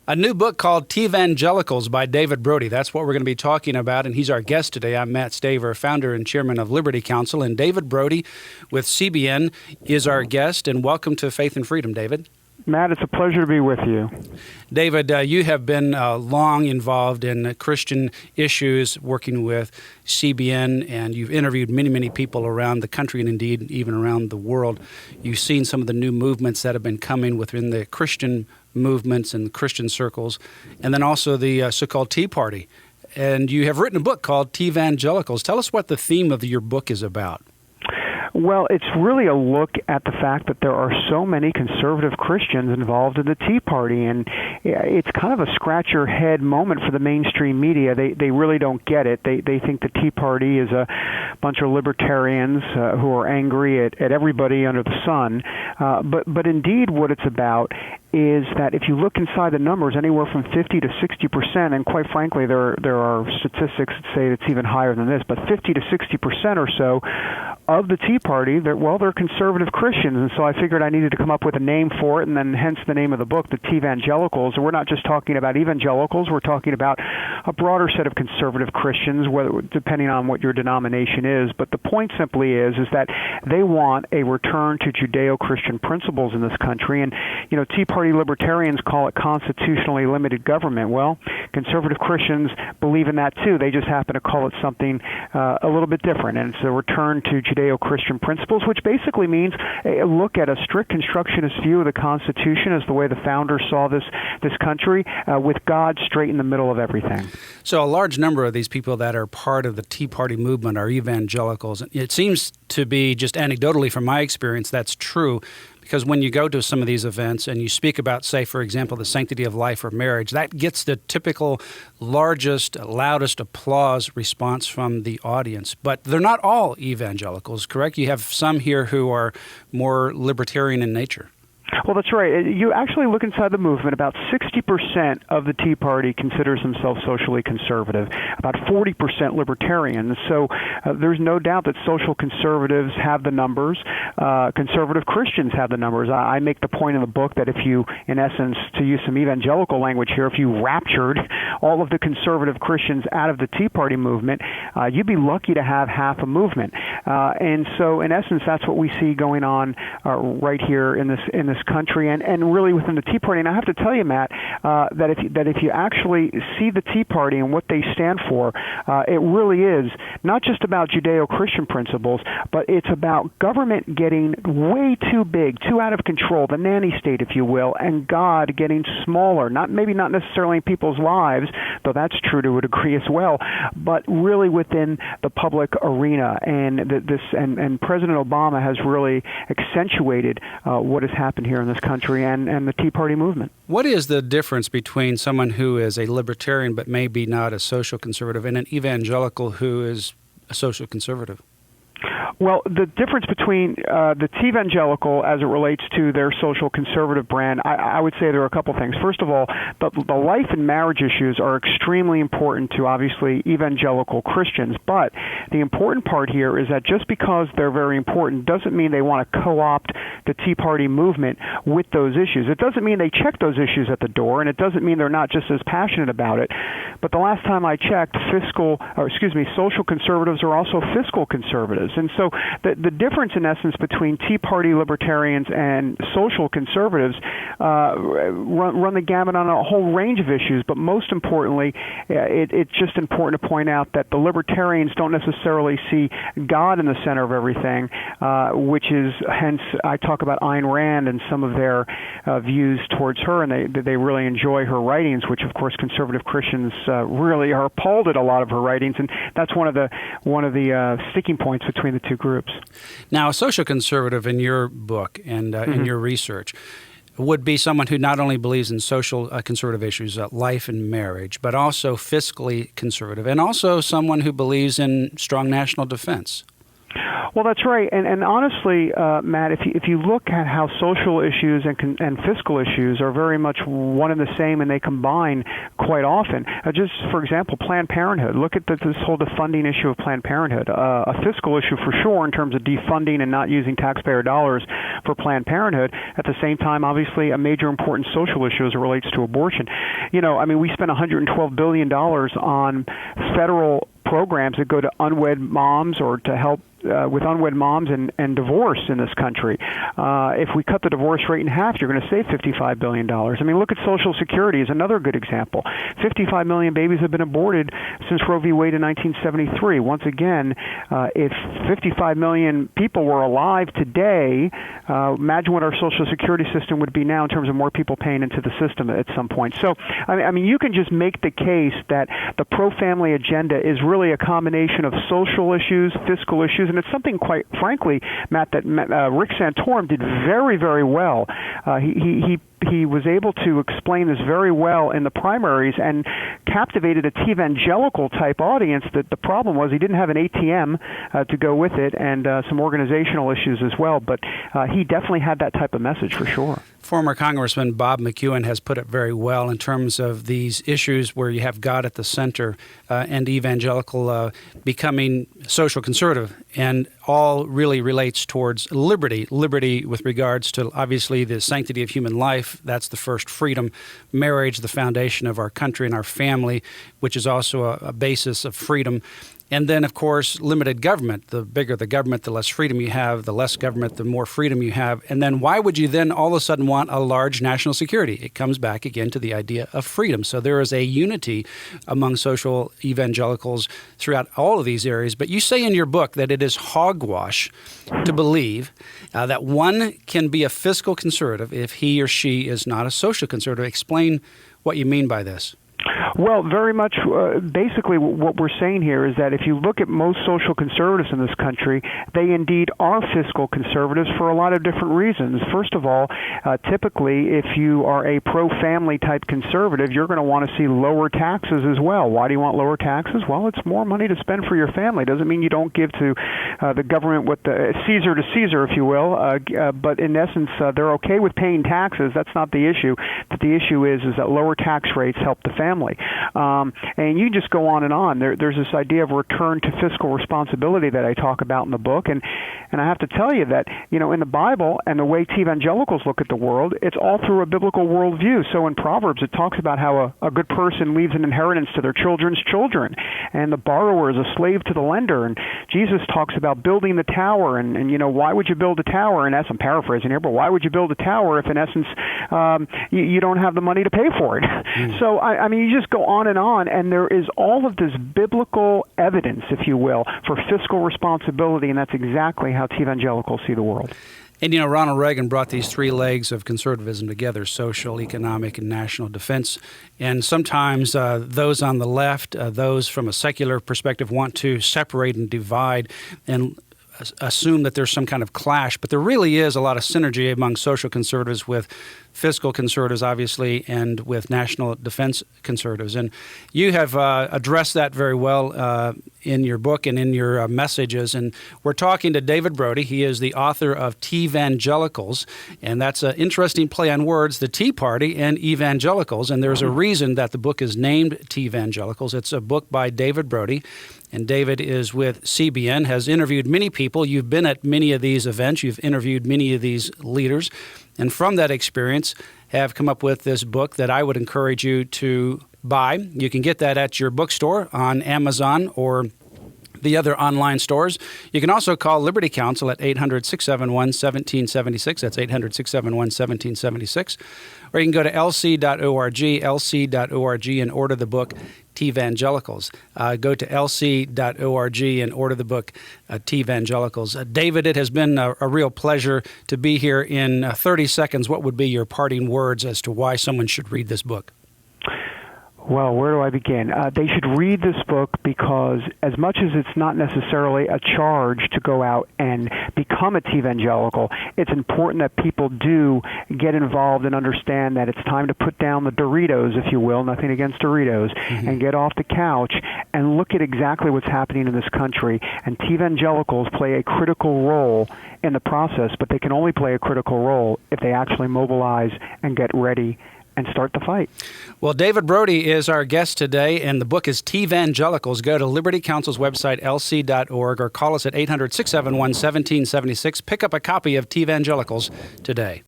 A new book called TEAvangelicals by David Brody. That's what we're going to be talking about, and he's our guest today. I'm Matt Staver, founder and chairman of Liberty Counsel, and David Brody with CBN is our guest, and welcome to Faith and Freedom, David. Matt, it's a pleasure to be with you. David, you have been long involved in Christian issues, working with CBN, and you've interviewed many, many people around the country and indeed even around the world. You've seen some of the new movements that have been coming within the Christian movements and Christian circles, and then also the so-called Tea Party. And you have written a book called TEAvangelicals. Tell us what the theme of your book is about. Well, it's really a look at the fact that there are so many conservative Christians involved in the Tea Party, and it's kind of a scratch-your-head moment for the mainstream media. They really don't get it. They think the Tea Party is a bunch of libertarians who are angry at everybody under the sun. But indeed what it's about is that if you look inside the numbers, anywhere from 50 to 60%, and quite frankly, there are statistics that say it's even higher than this, but 50 to 60% or so of the Tea Party, they're conservative Christians, and so I figured I needed to come up with a name for it, and then hence the name of the book, the TEAvangelicals. And we're not just talking about evangelicals, we're talking about a broader set of conservative Christians, depending on what your denomination is. But the point simply is that they want a return to Judeo-Christian principles in this country, and Tea Party libertarians call it constitutionally limited government. Well, conservative Christians believe in that too. They just happen to call it something a little bit different, and it's a return to Judeo-Christian principles, which basically means a look at a strict constructionist view of the Constitution as the way the founders saw this country, with God straight in the middle of everything. So a large number of these people that are part of the Tea Party movement are evangelicals. It seems to be, just anecdotally from my experience, that's true. Because when you go to some of these events and you speak about, say, for example, the sanctity of life or marriage, that gets the typical largest, loudest applause response from the audience. But they're not all evangelicals, correct? You have some here who are more libertarian in nature. Well, that's right. You actually look inside the movement, about 60% of the Tea Party considers themselves socially conservative, about 40% libertarian. So there's no doubt that social conservatives have the numbers. Conservative Christians have the numbers. I make the point in the book that if you, in essence, to use some evangelical language here, if you raptured all of the conservative Christians out of the Tea Party movement, you'd be lucky to have half a movement. And so, in essence, that's what we see going on right here in this country and really within the Tea Party. And I have to tell you, Matt, that if you actually see the Tea Party and what they stand for, it really is not just about Judeo-Christian principles, but it's about government getting way too big, too out of control, the nanny state, if you will, and God getting smaller. Maybe not necessarily in people's lives, though that's true to a degree as well, but really within the public arena. And President Obama has really accentuated what has happened here in this country and the Tea Party movement. What is the difference between someone who is a libertarian but maybe not a social conservative and an evangelical who is a social conservative? Well, the difference between the TEAvangelical as it relates to their social conservative brand, I would say there are a couple things. First of all, the life and marriage issues are extremely important to, obviously, evangelical Christians. But the important part here is that just because they're very important doesn't mean they want to co-opt the Tea Party movement with those issues. It doesn't mean they check those issues at the door, and it doesn't mean they're not just as passionate about it. But the last time I checked, social conservatives are also fiscal conservatives. And so the difference, in essence, between Tea Party libertarians and social conservatives run the gamut on a whole range of issues. But most importantly, it's just important to point out that the libertarians don't necessarily see God in the center of everything, which is, hence, I talk about Ayn Rand and some of their views towards her, and they really enjoy her writings, which, of course, conservative Christians really are appalled at a lot of her writings, and that's one of the sticking points between the two groups. Now, a social conservative in your book and in your research would be someone who not only believes in social conservative issues, life and marriage, but also fiscally conservative, and also someone who believes in strong national defense. Well, that's right, and honestly, Matt, if you look at how social issues and fiscal issues are very much one and the same, and they combine quite often. Just for example, Planned Parenthood. Look at this whole defunding issue of Planned Parenthood. A fiscal issue for sure in terms of defunding and not using taxpayer dollars for Planned Parenthood. At the same time, obviously, a major important social issue as it relates to abortion. We spent $112 billion on federal programs that go to unwed moms or to help with unwed moms and divorce in this country. If we cut the divorce rate in half, you're going to save $55 billion. Look at Social Security is another good example. 55 million babies have been aborted since Roe v. Wade in 1973. Once again, if 55 million people were alive today, imagine what our Social Security system would be now in terms of more people paying into the system at some point. So, you can just make the case that the pro-family agenda is really a combination of social issues, fiscal issues, and it's something, quite frankly, Matt, that Rick Santorum did very, very well. He was able to explain this very well in the primaries and captivated a TEAvangelical type audience. That the problem was he didn't have an ATM to go with it, and some organizational issues as well. But he definitely had that type of message for sure. Former Congressman Bob McEwen has put it very well in terms of these issues where you have God at the center and evangelical becoming social conservative, and all really relates towards liberty with regards to obviously the sanctity of human life. That's the first freedom. Marriage, the foundation of our country and our family, which is also a basis of freedom. And then, of course, limited government. The bigger the government, the less freedom you have. The less government, the more freedom you have. And then why would you then all of a sudden want a large national security? It comes back again to the idea of freedom. So there is a unity among social evangelicals throughout all of these areas. But you say in your book that it is hogwash to believe that one can be a fiscal conservative if he or she is not a social conservative. Explain what you mean by this. Well, very much. Basically, what we're saying here is that if you look at most social conservatives in this country, they indeed are fiscal conservatives for a lot of different reasons. First of all, typically, if you are a pro-family type conservative, you're going to want to see lower taxes as well. Why do you want lower taxes? Well, it's more money to spend for your family. Doesn't mean you don't give to the government what the Caesar to Caesar, if you will. But in essence, they're okay with paying taxes. That's not the issue. But the issue is that lower tax rates help the family. And you just go on and on. There's this idea of return to fiscal responsibility that I talk about in the book. And I have to tell you that, in the Bible and the way TEAvangelicals look at the world, it's all through a biblical worldview. So in Proverbs, it talks about how a good person leaves an inheritance to their children's children, and the borrower is a slave to the lender. And Jesus talks about building the tower. And why would you build a tower? And I'm paraphrasing here, but why would you build a tower if, in essence, you don't have the money to pay for it? So, you just go on, and there is all of this biblical evidence, if you will, for fiscal responsibility, and that's exactly how TEAvangelicals see the world. And, Ronald Reagan brought these three legs of conservatism together: social, economic, and national defense. And sometimes those on the left, those from a secular perspective, want to separate and divide and assume that there's some kind of clash. But there really is a lot of synergy among social conservatives with fiscal conservatives, obviously, and with national defense conservatives. And you have addressed that very well in your book and in your messages. And we're talking to David Brody. He is the author of TEAvangelicals, and that's an interesting play on words, the Tea Party and evangelicals. And there's a reason that the book is named TEAvangelicals. It's a book by David Brody, and David is with CBN, has interviewed many people. You've been at many of these events. You've interviewed many of these leaders. And from that experience, have come up with this book that I would encourage you to buy. You can get that at your bookstore, on Amazon, or the other online stores. You can also call Liberty Counsel at 800-671-1776. That's 800-671-1776. Or you can go to lc.org, and order the book TEAvangelicals. Go to lc.org and order the book TEAvangelicals. David, it has been a real pleasure to be here. In 30 seconds, what would be your parting words as to why someone should read this book? Well, where do I begin? They should read this book because as much as it's not necessarily a charge to go out and become a TEAvangelical, it's important that people do get involved and understand that it's time to put down the Doritos, if you will, nothing against Doritos, and get off the couch and look at exactly what's happening in this country. And TEAvangelicals play a critical role in the process, but they can only play a critical role if they actually mobilize and get ready and start the fight. Well, David Brody is our guest today, and the book is TEAvangelicals. Go to Liberty Counsel's website, lc.org, or call us at 800-671-1776. Pick up a copy of TEAvangelicals today.